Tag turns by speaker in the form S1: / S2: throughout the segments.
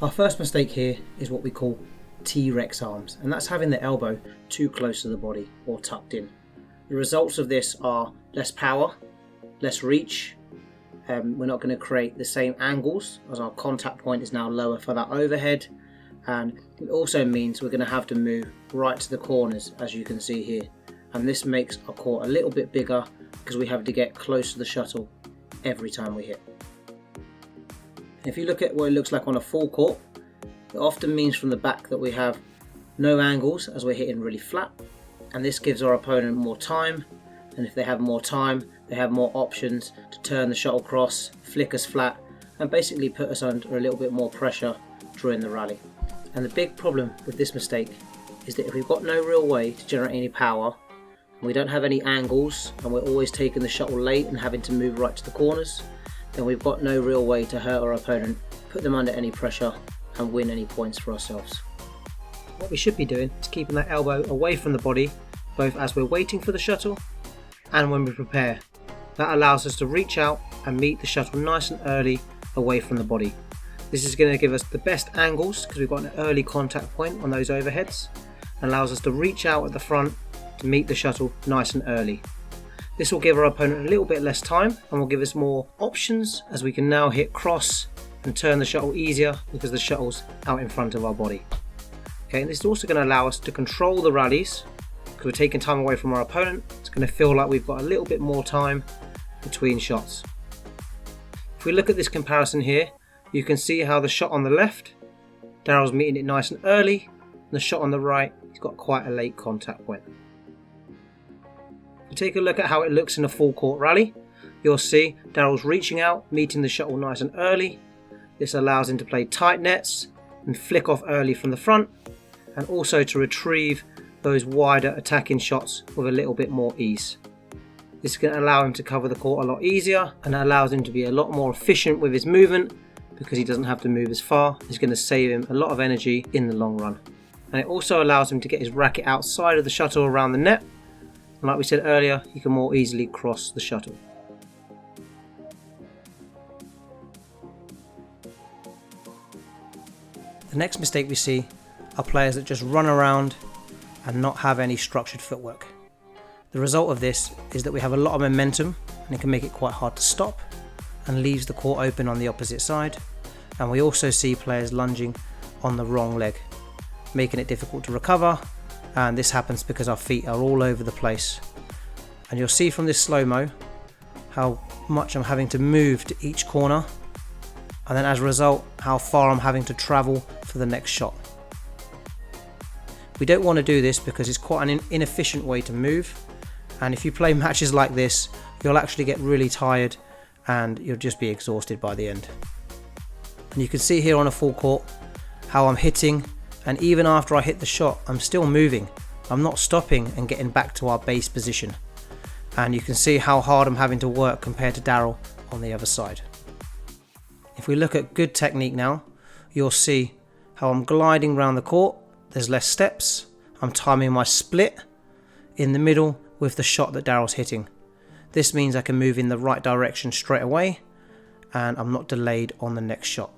S1: Our first mistake here is what we call TRex arms, and that's having the elbow too close to the body or tucked in. The results of this are less power, less reach. We're not going to create the same angles as our contact point is now lower for that overhead, and it also means we're going to have to move right to the corners, as you can see here, and this makes our court a little bit bigger because we have to get close to the shuttle every time we hit. If you look at what it looks like on a full court, it often means from the back that we have no angles as we're hitting really flat, and this gives our opponent more time, and if they have more time they have more options to turn the shuttle cross, flick us flat, and basically put us under a little bit more pressure during the rally. And the big problem with this mistake is that if we've got no real way to generate any power, and we don't have any angles, and we're always taking the shuttle late and having to move right to the corners, then we've got no real way to hurt our opponent, put them under any pressure, and win any points for ourselves. What we should be doing is keeping that elbow away from the body, both as we're waiting for the shuttle and when we prepare. That allows us to reach out and meet the shuttle nice and early away from the body. This is going to give us the best angles because we've got an early contact point on those overheads, and allows us to reach out at the front to meet the shuttle nice and early. This will give our opponent a little bit less time and will give us more options, as we can now hit cross and turn the shuttle easier because the shuttle's out in front of our body. Okay, and this is also going to allow us to control the rallies because we're taking time away from our opponent. It's going to feel like we've got a little bit more time between shots. If we look at this comparison here, you can see how the shot on the left, Daryl's meeting it nice and early, and the shot on the right, he's got quite a late contact point. If we take a look at how it looks in a full court rally, you'll see Daryl's reaching out, meeting the shuttle nice and early. This allows him to play tight nets and flick off early from the front, and also to retrieve those wider attacking shots with a little bit more ease. This is going to allow him to cover the court a lot easier, and it allows him to be a lot more efficient with his movement because he doesn't have to move as far. It's going to save him a lot of energy in the long run. And it also allows him to get his racket outside of the shuttle around the net, and like we said earlier, he can more easily cross the shuttle. The next mistake we see are players that just run around and not have any structured footwork. The result of this is that we have a lot of momentum, and it can make it quite hard to stop and leaves the court open on the opposite side. And we also see players lunging on the wrong leg, making it difficult to recover, and this happens because our feet are all over the place. And you'll see from this slow-mo how much I'm having to move to each corner, and then as a result how far I'm having to travel for the next shot. We don't want to do this because it's quite an inefficient way to move, and if you play matches like this you'll actually get really tired and you'll just be exhausted by the end. And you can see here on a full court how I'm hitting, and even after I hit the shot I'm still moving. I'm not stopping and getting back to our base position, and you can see how hard I'm having to work compared to Daryl on the other side. If we look at good technique now, you'll see how I'm gliding around the court. There's less steps. I'm timing my split in the middle with the shot that Daryl's hitting. This means I can move in the right direction straight away, and I'm not delayed on the next shot.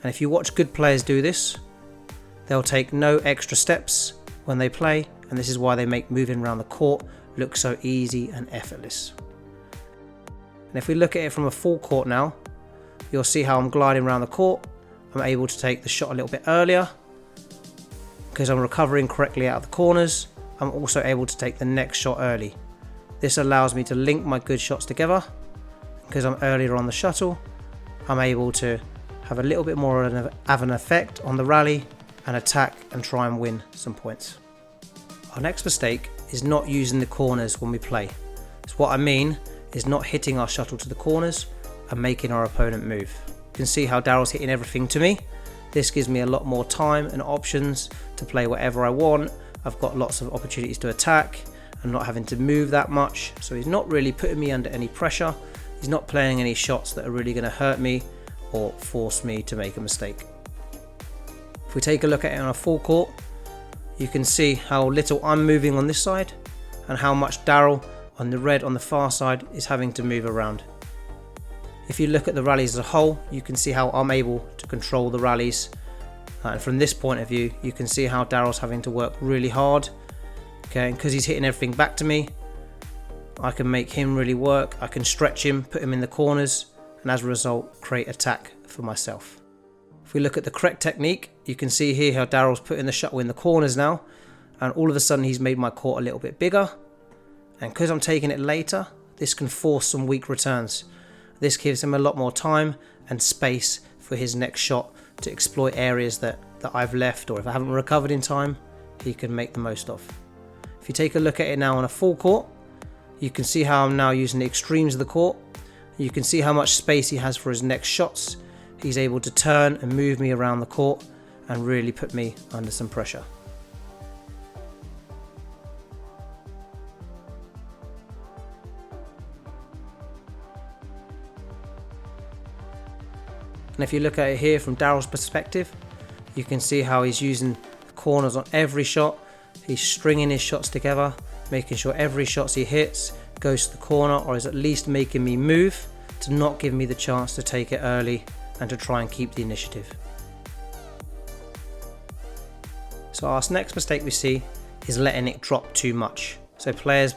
S1: And if you watch good players do this, they'll take no extra steps when they play, and this is why they make moving around the court look so easy and effortless. And if we look at it from a full court now, you'll see how I'm gliding around the court. I'm able to take the shot a little bit earlier because I'm recovering correctly out of the corners. I'm also able to take the next shot early. This allows me to link my good shots together. Because I'm earlier on the shuttle, I'm able to have a little bit more of an effect on the rally and attack and try and win some points. Our next mistake is not using the corners when we play. So what I mean is not hitting our shuttle to the corners and making our opponent move. You can see how Daryl's hitting everything to me. This gives me a lot more time and options to play whatever I want. I've got lots of opportunities to attack and not having to move that much. So he's not really putting me under any pressure. He's not playing any shots that are really going to hurt me or force me to make a mistake. If we take a look at it on a full court, you can see how little I'm moving on this side and how much Daryl on the red on the far side is having to move around. If you look at the rallies as a whole, you can see how I'm able to control the rallies. And from this point of view, you can see how Daryl's having to work really hard. Okay, and because he's hitting everything back to me, I can make him really work. I can stretch him, put him in the corners, and as a result, create attack for myself. If we look at the correct technique, you can see here how Daryl's putting the shuttle in the corners now, and all of a sudden he's made my court a little bit bigger. And because I'm taking it later, this can force some weak returns. This gives him a lot more time and space for his next shot to exploit areas that I've left, or if I haven't recovered in time, he can make the most of. If you take a look at it now on a full court, you can see how I'm now using the extremes of the court. You can see how much space he has for his next shots. He's able to turn and move me around the court and really put me under some pressure. And if you look at it here from Daryl's perspective, you can see how he's using the corners on every shot. He's stringing his shots together, making sure every shot he hits goes to the corner, or is at least making me move to not give me the chance to take it early and to try and keep the initiative. So our next mistake we see is letting it drop too much. So players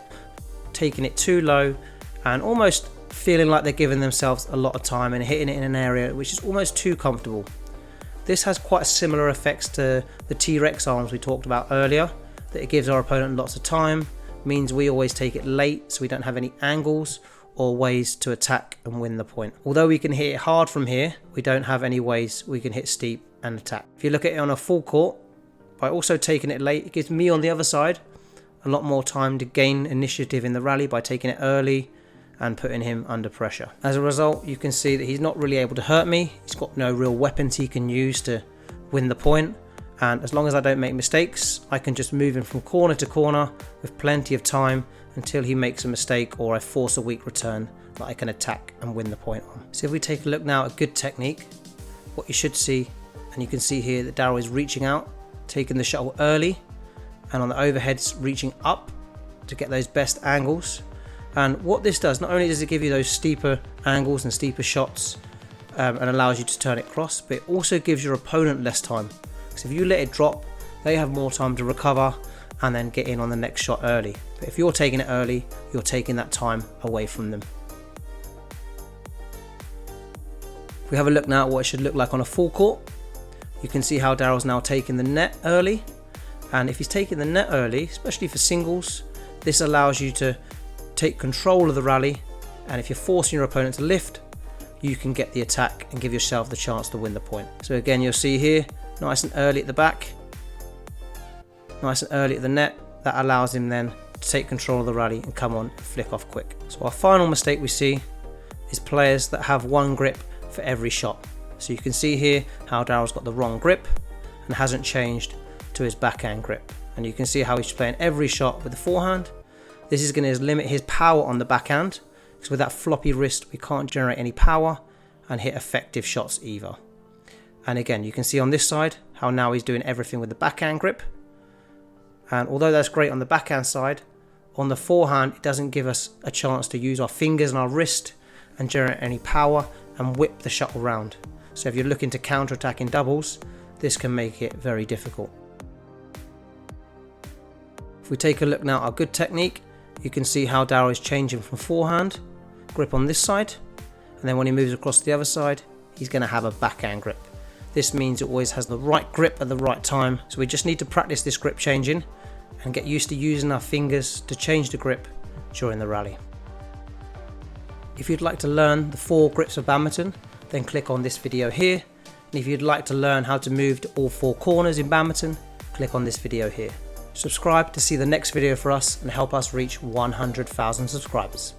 S1: taking it too low and almost feeling like they're giving themselves a lot of time and hitting it in an area which is almost too comfortable. This has quite similar effects to the TRex arms we talked about earlier, that it gives our opponent lots of time, means we always take it late so we don't have any angles or ways to attack and win the point. Although we can hit it hard from here, we don't have any ways we can hit steep and attack. If you look at it on a full court, by also taking it late, it gives me on the other side a lot more time to gain initiative in the rally by taking it early and putting him under pressure. As a result, you can see that he's not really able to hurt me. He's got no real weapons he can use to win the point. And as long as I don't make mistakes, I can just move him from corner to corner with plenty of time until he makes a mistake or I force a weak return that I can attack and win the point on. So if we take a look now at good technique, what you should see, and you can see here that Daryl is reaching out, taking the shuttle early, and on the overheads reaching up to get those best angles. And what this does, not only does it give you those steeper angles and steeper shots and allows you to turn it cross, but it also gives your opponent less time. Because if you let it drop, they have more time to recover and then get in on the next shot early. But if you're taking it early, you're taking that time away from them. If we have a look now at what it should look like on a full court, you can see how Daryl's now taking the net early. And if he's taking the net early, especially for singles, this allows you to take control of the rally, and if you're forcing your opponent to lift, you can get the attack and give yourself the chance to win the point. So again, you'll see here, nice and early at the back, nice and early at the net. That allows him then to take control of the rally and come on and flick off quick. So our final mistake we see is players that have one grip for every shot. So you can see here how Daryl's got the wrong grip and hasn't changed to his backhand grip. And you can see how he's playing every shot with the forehand. This is going to limit his power on the backhand, because with that floppy wrist we can't generate any power and hit effective shots either. And again, you can see on this side how now he's doing everything with the backhand grip. And although that's great on the backhand side, on the forehand it doesn't give us a chance to use our fingers and our wrist and generate any power and whip the shuttle round. So if you're looking to counter-attack in doubles, this can make it very difficult. If we take a look now at our good technique, you can see how Daryl is changing from forehand grip on this side, and then when he moves across to the other side, he's going to have a backhand grip. This means it always has the right grip at the right time, so we just need to practice this grip changing and get used to using our fingers to change the grip during the rally. If you'd like to learn the 4 grips of badminton, then click on this video here, and if you'd like to learn how to move to all 4 corners in badminton, click on this video here. Subscribe to see the next video for us and help us reach 100,000 subscribers.